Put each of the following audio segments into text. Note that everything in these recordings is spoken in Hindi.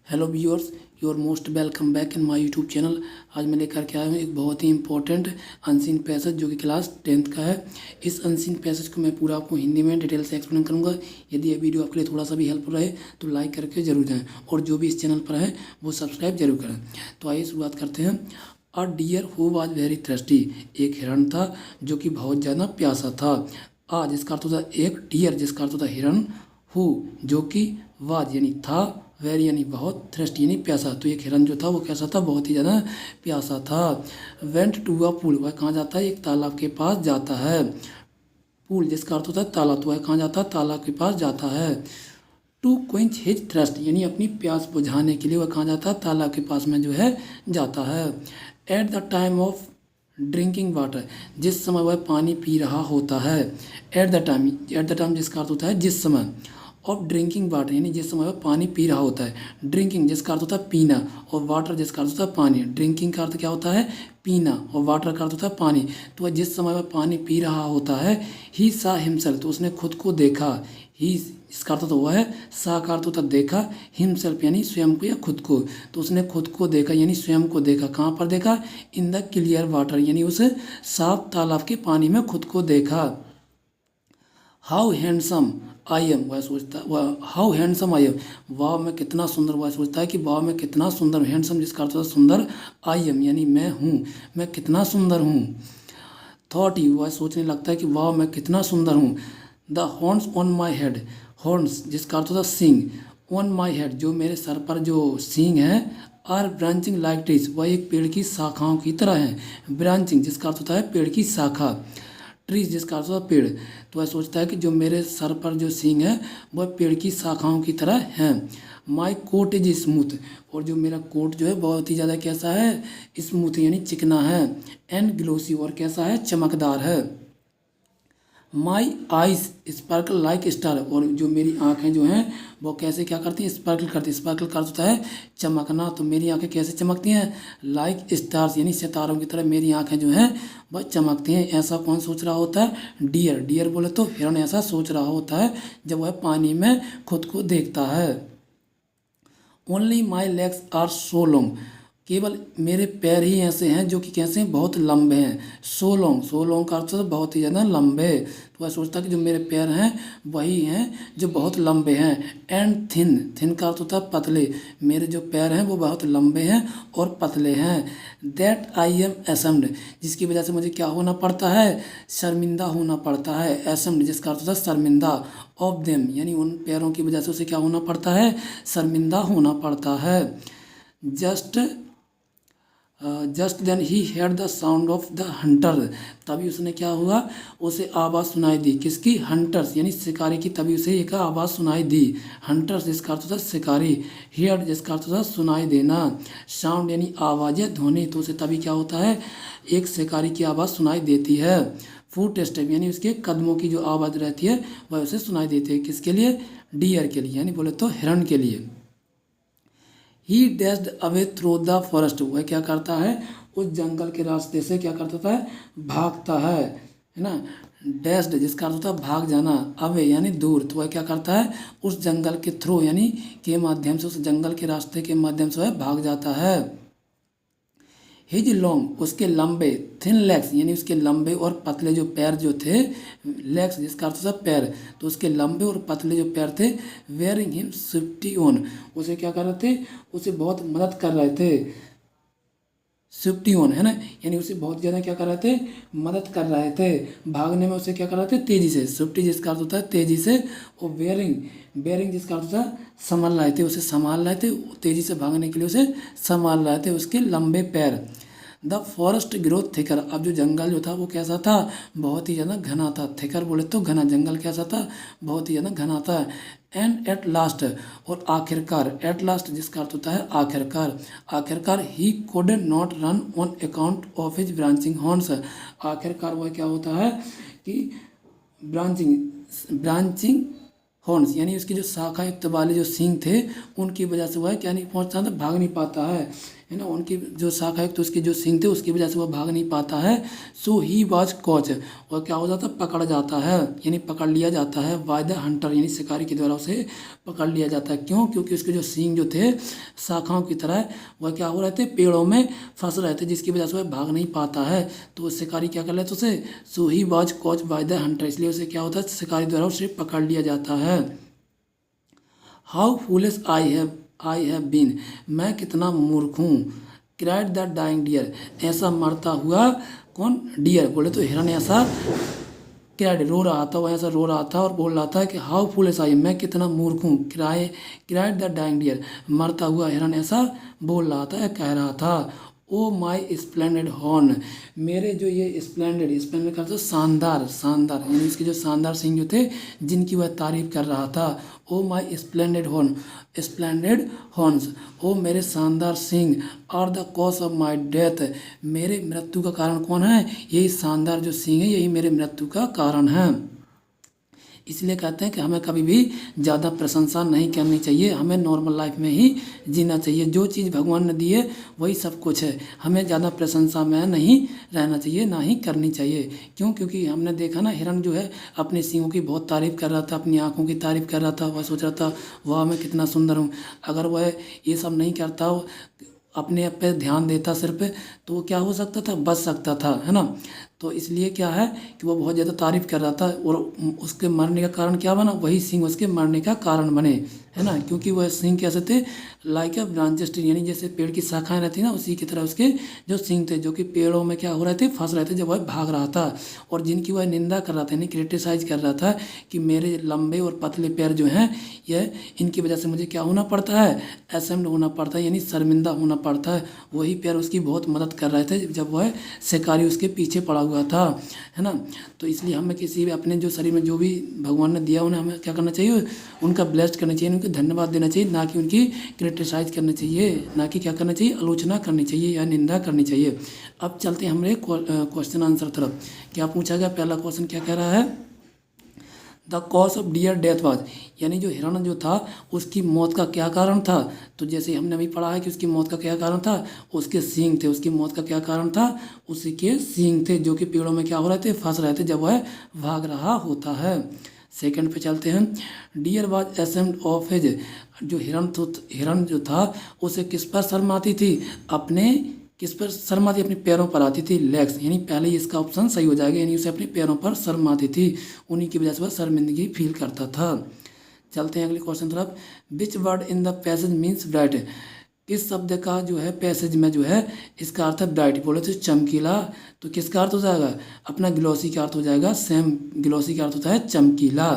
Hello viewers, you are most welcome back in my YouTube channel. आज मैं लेकर के आया हूँ एक बहुत ही इंपॉर्टेंट अनसीन पैसेज जो कि क्लास 10th का है। इस अनसीन पैसेज को मैं पूरा आपको हिंदी में डिटेल से एक्सप्लेन करूँगा। यदि ये वीडियो आपके लिए थोड़ा सा भी हेल्पफुल रहे तो लाइक करके जरूर जाएँ, और जो भी इस चैनल पर है वो सब्सक्राइब जरूर करें। तो आइए शुरुआत करते हैं। A deer who was very thirsty, एक हिरण था जो कि बहुत ज़्यादा प्यासा था। आ जिसका अर्थ होता है एक, डियर जिसका अर्थ होता है हिरण, हु जो कि वाज यानी था, वेरी यानी बहुत, थ्रस्ट यानी प्यासा। तो एक हिरन जो था वो कैसा था, बहुत ही ज़्यादा प्यासा था। वेंट टू अ पूल, वह कहाँ जाता है, एक तालाब के पास जाता है। पूल जिसका अर्थ होता है तालाब, तो वह कहाँ जाता है, तालाब के पास जाता है। टू क्वेंच हिज थ्रस्ट यानी अपनी प्यास बुझाने के लिए वह कहाँ जाता है, तालाब के पास में जो है जाता है। At the time of drinking water, जिस समय वह पानी पी रहा होता है। एट द टाइम जिसका अर्थ होता है जिस समय, ऑफ ड्रिंकिंग वाटर यानी जिस समय वह पानी पी रहा होता है। ड्रिंकिंग जिसका अर्थ होता है पीना, और वाटर जिसका अर्थ होता है पानी। ड्रिंकिंग का अर्थ क्या होता है, पीना, और वाटर का अर्थ होता है पानी। तो वह जिस समय वह पानी पी रहा होता है, ही सा हिमसेल्फ, तो उसने खुद को देखा। ही इसका अर्थ तो हुआ है, सा का अर्थ होता है देखा, हिमसेल्फ यानी स्वयं को या खुद को। तो उसने खुद को देखा यानी स्वयं को देखा। कहाँ पर देखा, इन द क्लियर वाटर यानी उस साफ तालाब के पानी में खुद को देखा। हाउ हैंडसम आई एम, वह सोचता, वह हाउ हैंडसम आई एम, वाह मैं कितना सुंदर, वह सोचता है कि वाह मैं कितना सुंदर। हैंडसम जिसका अर्थ होता है सुंदर, आई एम यानी मैं हूँ, मैं कितना सुंदर हूँ। थॉट ही, वह सोचने लगता है कि वाह मैं कितना सुंदर हूँ। The horns on my head, horns जिसका अर्थ होता है सींग, ऑन माई हेड जो मेरे सर पर जो सींग है। आर ब्रांचिंग लाइक ट्रीज, वह एक पेड़ की शाखाओं की तरह है। ब्रांचिंग जिसका अर्थ होता है पेड़ की शाखा, ट्रीज जिसका अर्थ होता है पेड़। तो वह सोचता है कि जो मेरे सर पर जो सींग है वह पेड़ की शाखाओं की तरह है। माई कोट इज स्मूथ, और जो मेरा कोट जो है बहुत ही ज़्यादा कैसा है, स्मूथ यानी चिकना है। एंड ग्लोसी, और कैसा है, चमकदार है। My eyes sparkle like star, और जो मेरी आँखें जो हैं वो कैसे क्या करती हैं, स्पार्कल करती हैं। स्पार्कल का अर्थ होता है चमकना, तो मेरी आँखें कैसे चमकती हैं, लाइक स्टार्स यानी सितारों की तरह मेरी आँखें जो हैं वह चमकती हैं। ऐसा कौन सोच रहा होता है, डियर, डियर बोले तो हिरण ऐसा सोच रहा होता है जब वह पानी में खुद को देखता है। Only my legs are so long, केवल मेरे पैर ही ऐसे हैं जो कि कैसे हैं, बहुत लंबे हैं। सो लॉन्ग का अर्थ है बहुत ही ज़्यादा लंबे। तो वह सोचता है कि जो मेरे पैर हैं वही हैं जो बहुत लंबे हैं। एंड थिन, थिन का अर्थ होता है पतले, मेरे जो पैर हैं वो बहुत लंबे हैं और पतले हैं। दैट आई एम एसम्ड, जिसकी वजह से मुझे क्या होना पड़ता है, शर्मिंदा होना पड़ता है। एसम्ड जिसका अर्थ होता है शर्मिंदा, ऑफ देम यानी उन पैरों की वजह से उसे क्या होना पड़ता है, शर्मिंदा होना पड़ता है। Just just then he heard the sound of the hunter, तभी उसने क्या हुआ, उसे आवाज़ सुनाई दी। किसकी, हंटर्स यानी शिकारी की, तभी उसे एक आवाज़ सुनाई दी। हंटर्स जिसका अर्थ होता है शिकारी, हेयर जिसका अर्थ होता है सुनाई देना, साउंड यानी आवाज़ या ध्वनि, तो उसे तभी क्या होता है, एक शिकारी की आवाज़ सुनाई देती है। फुट स्टेप यानी उसके कदमों की जो आवाज़ रहती है वह उसे सुनाई देती है। किसके लिए, डियर के लिए, यानी बोले तो हिरण के लिए। He dashed away through the forest, वह क्या करता है, उस जंगल के रास्ते से क्या करता है, भागता है ना। डैश्ड जिसका अर्थ होता है भाग जाना, अवे यानी दूर, तो वह क्या करता है, उस जंगल के थ्रू यानी के माध्यम से, उस जंगल के रास्ते के माध्यम से वह भाग जाता है। हिज लॉन्ग, उसके लंबे, थिन लेग्स यानी उसके लंबे और पतले जो पैर जो थे, लेग्स जिसका अर्थ होता है पैर, तो उसके लंबे और पतले जो पैर थे। वेयरिंग हिम सेफ्टी ऑन, उसे क्या कर रहे थे, उसे बहुत मदद कर रहे थे। सेफ्टी ऑन है ना, यानी उसे बहुत ज़्यादा क्या कर रहे थे, मदद कर रहे थे। भागने में उसे क्या कर रहे थे, तेज़ी से। सेफ्टी जिसका अर्थ होता है तेज़ी से, और बेयरिंग, बेयरिंग जिसका अर्थ होता है संभाल रहे थे, उसे संभाल रहे थे, तेज़ी से भागने के लिए उसे संभाल रहे थे उसके लंबे पैर। द फॉरेस्ट ग्रोथ थिकर, अब जो जंगल जो था वो कैसा था, बहुत ही ज़्यादा घना था। थिकर बोले तो घना, जंगल कैसा था, बहुत ही ज़्यादा घना था। एंड एट लास्ट, और आखिरकार, एट लास्ट जिसका अर्थ होता है आखिरकार, आखिरकार he could not run on account of his branching horns, आखिरकार वह क्या होता है कि ब्रांचिंग, ब्रांचिंग हॉर्न्स, यानी उसकी जो शाखा युक्त वाले जो सींग थे उनकी वजह से वह क्या नहीं पहुंचता था, भाग नहीं पाता है ना। उनकी जो शाखा युक्त उसके जो सींग थे उसकी वजह से वह भाग नहीं पाता है। सो ही वाज कॉच, और क्या हो जाता है, पकड़ जाता है, यानी पकड़ लिया जाता है बाय द हंटर, यानी शिकारी के द्वारा उसे पकड़ लिया जाता है। क्यों? क्योंकि उसके जो सींग जो थे शाखाओं की तरह वह क्या हो रहे थे, पेड़ों में फंस रहे थे, जिसकी वजह से वह भाग नहीं पाता है। तो वो शिकारी क्या कर लेते उसे, so he was caught by the hunter, इसलिए उसे क्या होता है, शिकारी द्वारा उसे पकड़ लिया जाता है। How foolish I have been, मैं कितना मूर्ख हूँ। क्राइड द डाइंग डियर, ऐसा मरता हुआ कौन, डियर बोले तो हिरन ऐसा क्राइड रो रहा था, वह ऐसा रो रहा था और बोल रहा था कि हाउ फूलिश आई, मैं कितना मूर्ख हूँ। क्राइड द डाइंग डियर, मरता हुआ हिरन ऐसा बोल रहा था, कह रहा था। ओ माई स्प्लेंडेड हॉर्न, मेरे जो ये स्प्लेंडेड का तो शानदार शानदार, यानी इसके जो शानदार सिंह जो थे जिनकी वह तारीफ कर रहा था। ओ माई स्प्लेंडेड हॉर्न्स, ओ मेरे शानदार सिंह, are the cause of my death, मेरे मृत्यु का कारण कौन है, यही शानदार जो सिंह है यही मेरे मृत्यु का कारण है। इसलिए कहते हैं कि हमें कभी भी ज़्यादा प्रशंसा नहीं करनी चाहिए, हमें नॉर्मल लाइफ में ही जीना चाहिए। जो चीज़ भगवान ने दी है वही सब कुछ है, हमें ज़्यादा प्रशंसा में नहीं रहना चाहिए, ना ही करनी चाहिए। क्यों? क्योंकि हमने देखा ना, हिरन जो है अपने सींगों की बहुत तारीफ़ कर रहा था, अपनी आँखों की तारीफ़ कर रहा था, वह सोच रहा था वाह मैं कितना सुंदर हूँ। अगर वह ये सब नहीं करता, अपने पे ध्यान देता सिर्फ, तो वो क्या हो सकता था, बच सकता था, है ना। तो इसलिए क्या है कि वो बहुत ज़्यादा तारीफ़ कर रहा था, और उसके मरने का कारण क्या बना, वही सिंह उसके मरने का कारण बने, है ना। क्योंकि वह सिंह कैसे थे, लाइक अ ब्रांचेस ट्री, यानी जैसे पेड़ की शाखाएं रहती ना, उसी की तरह उसके जो सिंह थे, जो कि पेड़ों में क्या हो रहे थे, फंस रहे थे जब वह भाग रहा था, और जिनकी वह निंदा कर रहा था, यानी क्रिटिसाइज कर रहा था कि मेरे लंबे और पतले पैर जो हैं यह इनकी वजह से मुझे क्या होना पड़ता है, असेम्ड होना पड़ता है, यानी शर्मिंदा होना पड़ता है। वही पैर उसकी बहुत मदद कर रहे थे जब वह शिकारी उसके पीछे पड़ा हुआ था, है ना। तो इसलिए हमें किसी भी अपने जो शरीर में जो भी भगवान ने दिया उन्हें हमें क्या करना चाहिए, उनका ब्लेस्ड करना चाहिए, उनको धन्यवाद देना चाहिए, ना कि उनकी क्रिटिसाइज करना चाहिए, ना कि क्या करना चाहिए, आलोचना करनी चाहिए या निंदा करनी चाहिए। अब चलते हैं हमारे क्वेश्चन आंसर तरफ। क्या पूछा गया, पहला क्वेश्चन क्या कह रहा है, the cause of dear death was, यानी जो हिरण जो था उसकी मौत का क्या कारण था। तो जैसे हमने अभी पढ़ा है कि उसकी मौत का क्या कारण था, उसके सींग थे, उसकी मौत का क्या कारण था, उसी के सींग थे जो कि पेड़ों में क्या हो रहे थे, फंस रहे थे जब वह भाग रहा होता है। सेकंड पे चलते हैं, deer was ashamed of his, जो हिरण जो था उसे किस पर शर्म आती थी, अपने किस पर शर्म आती, अपने पैरों पर आती थी, लेग्स, यानी पहले ही इसका ऑप्शन सही हो जाएगा, यानी उसे अपने पैरों पर शर्म आती थी, उन्हीं की वजह से वह शर्मिंदगी फील करता था। चलते हैं अगले क्वेश्चन तरफ, which word in the passage means bright, किस शब्द का जो है पैसेज में जो है इसका अर्थ है ब्राइट, बोले तो चमकीला, तो किसका अर्थ हो जाएगा, अपना ग्लोसी का अर्थ हो जाएगा, सेम ग्लोसी का अर्थ होता है चमकीला।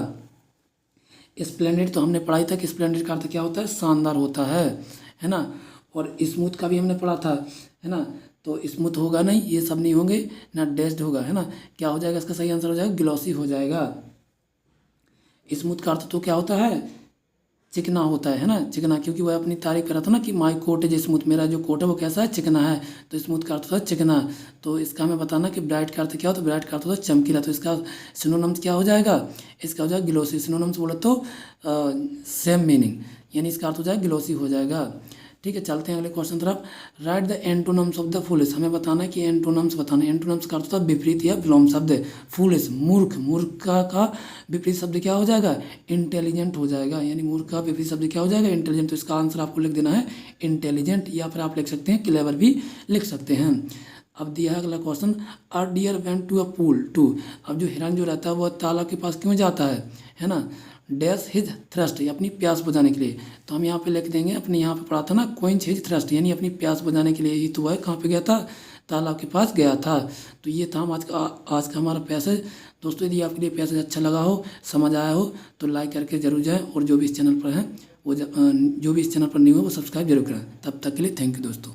स्प्लेंडेड तो हमने पढ़ाई था कि स्प्लेंडेड का अर्थ क्या होता है, शानदार होता है ना। और स्मूथ का भी हमने पढ़ा था, है ना। तो स्मूथ होगा नहीं, ये सब नहीं होंगे ना, डेस्ड होगा, है ना। क्या हो जाएगा, इसका सही आंसर हो जाएगा ग्लॉसी हो जाएगा। स्मूथ का अर्थ तो क्या होता है, चिकना होता है ना, चिकना, क्योंकि वह अपनी तारीफ कर रहा था ना कि माई कोट इज स्मूथ, मेरा जो कोट है वो कैसा है, चिकना है, तो स्मूथ का अर्थ होता है चिकना। तो इसका हमें बताना कि ब्राइट का अर्थ क्या होता है, ब्राइट का अर्थ होता है चमकीला, तो इसका सिनोनिम्स क्या हो जाएगा, इसका हो जाएगा ग्लोसी। सिनोनिम्स बोले तो सेम मीनिंग, यानी इसका अर्थ हो जाएगा ग्लोसी हो जाएगा। ठीक है, चलते हैं अगले क्वेश्चन तरफ, right the antonyms of the foolish, हमें बताना है कि एंटोनम्स बताना, एंटोनम्स का अर्थ होता है विपरीत या विलोम शब्द। फूलिश मूर्ख, मूर्ख का विपरीत शब्द क्या हो जाएगा, इंटेलिजेंट हो जाएगा, यानी मूर्ख का विपरीत शब्द क्या हो जाएगा, इंटेलिजेंट। तो इसका आंसर आपको लिख देना है इंटेलिजेंट, या फिर आप लिख सकते हैं क्लेवर भी लिख सकते हैं। अब दिया है अगला question, a deer went to a pool to, अब जो हिरन जो रहता है वह तालाब के पास क्यों जाता है ना, डैश हिज थ्रस्ट, अपनी प्यास बुझाने के लिए। तो हम यहाँ पे लिख देंगे, अपने यहाँ पे पढ़ा था ना, क्वेंच हिज थ्रस्ट, यानी अपनी प्यास बुझाने के लिए ही तो वह कहाँ पे गया था, तालाब के पास गया था। तो ये था हम आज का हमारा पैसेज। दोस्तों यदि आपके लिए पैसेज अच्छा लगा हो, समझ आया हो, तो लाइक करके जरूर जाएँ, और जो भी इस चैनल पर हैं वो जो भी इस चैनल पर नहीं हो वो सब्सक्राइब जरूर करें। तब तक के लिए थैंक यू दोस्तों।